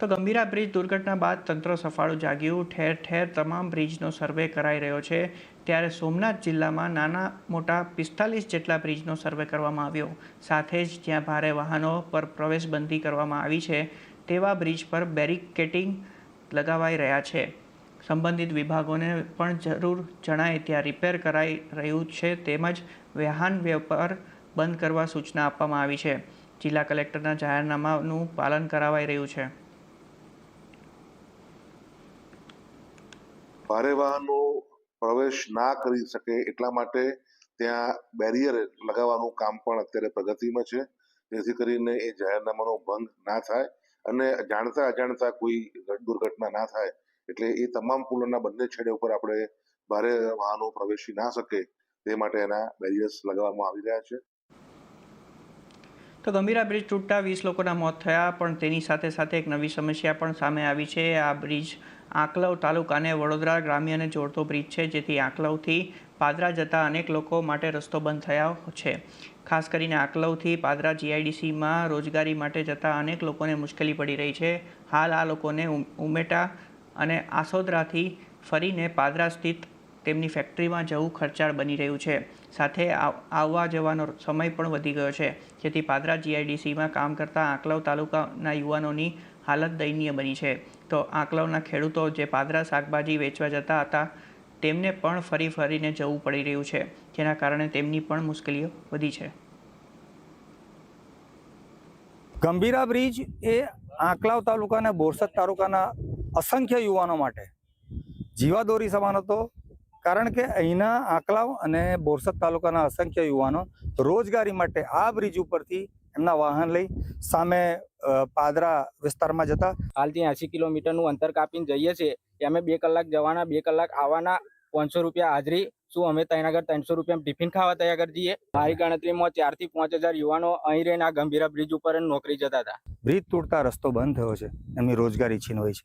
તો ગંભીરા બ્રિજ દુર્ઘટના બાદ તંત્ર સફાળું જાગ્યું। ઠેર ઠેર તમામ બ્રિજનો સર્વે કરાઈ રહ્યો છે। ત્યારે સોમનાથ જિલ્લામાં નાના મોટા 45 જેટલા બ્રિજનો સર્વે કરવામાં આવ્યો। સાથે જ જ્યાં ભારે વાહનો પર પ્રવેશબંધી કરવામાં આવી છે તેવા બ્રિજ પર બેરિકેડિંગ લગાવાઈ રહ્યા છે। સંબંધિત વિભાગોને પણ જરૂર જણાય ત્યાં રિપેર કરાઈ રહ્યું છે તેમજ વાહન વ્યવહાર બંધ કરવા સૂચના આપવામાં આવી છે। જિલ્લા કલેક્ટરના જાહેરનામાનું પાલન કરાવાઈ રહ્યું છે। ભારે વાહનો પ્રવેશ ના કરી શકે એટલા માટે ત્યાં બેરિયર લગાવવાનું કામ પણ અત્યારે પ્રગતિમાં છે, જેથી કરીને એ જાહેરનામાનો ભંગ ના થાય અને જાણતા અજાણતા કોઈ દુર્ઘટના ના થાય। એટલે એ તમામ પુલોના બંને છેડે ઉપર આપણે ભારે વાહનો પ્રવેશી ના શકે તે માટે એના બેરિયર્સ લગાવવામાં આવી રહ્યા છે। તો ગંભીરા બ્રિજ તૂટતા 20 લોકોના મોત થયા, પણ તેની સાથે સાથે એક નવી સમસ્યા પણ સામે આવી છે। આ બ્રિજ આંકલવ તાલુકાને વડોદરા ગ્રામ્યને જોડતો બ્રિજ છે, જેથી આંકલવથી પાદરા જતા અનેક લોકો માટે રસ્તો બંધ થયો છે। ખાસ કરીને આંકલવથી પાદરા જીઆઈડીસીમાં રોજગારી માટે જતા અનેક લોકોને મુશ્કેલી પડી રહી છે। હાલ આ લોકોને ઉમેટા અને આસોદરાથી ફરીને પાદરા સ્થિત તેમની ફેક્ટરીમાં જવું ખર્ચાળ બની રહ્યું છે। સાથે આવવા જવાનો સમય પણ વધી ગયો છે, જેથી પાદરા જીઆઈડીસીમાં કામ કરતા આંકલવ તાલુકાના યુવાનોની હાલત દયનીય બની છે। તો આંકલવના ખેડૂતો જે પાદરા શાકભાજી વેચવા જતા હતા તેમને પણ ફરીને જવું પડી રહ્યું છે, જેના કારણે તેમની પણ મુશ્કેલીઓ વધી છે। ગંભીરા બ્રિજ એ આંકલાવ તાલુકાના બોરસદ તાલુકાના અસંખ્ય યુવાનો માટે જીવાદોરી સમાન હતો, કારણ કે અહીંના આંકલાવ અને બોરસદ તાલુકાના અસંખ્ય યુવાનો રોજગારી માટે આ બ્રિજ ઉપરથી એમના વાહન લઈ સામે પાદરા વિસ્તારમાં જતા। હાલથી 80 કિલોમીટરનું અંતર કાપીને જઈએ છીએ, અમે 2 કલાક જવાના 2 કલાક આવવાના 500 રૂપિયા હાજરી। શું અમે ત્યાં આગળ 300 રૂપિયા ટિફિન ખાવા તૈયાર કરી દઈએ? મારી ગણતરીમાં 4 થી 5 હજાર યુવાનો અહીં રહીને આ ગંભીરા બ્રિજ ઉપર નોકરી જતા હતા। બ્રિજ તૂટતા રસ્તો બંધ થયો છે, એમની રોજગારી છીનવાઈ છે।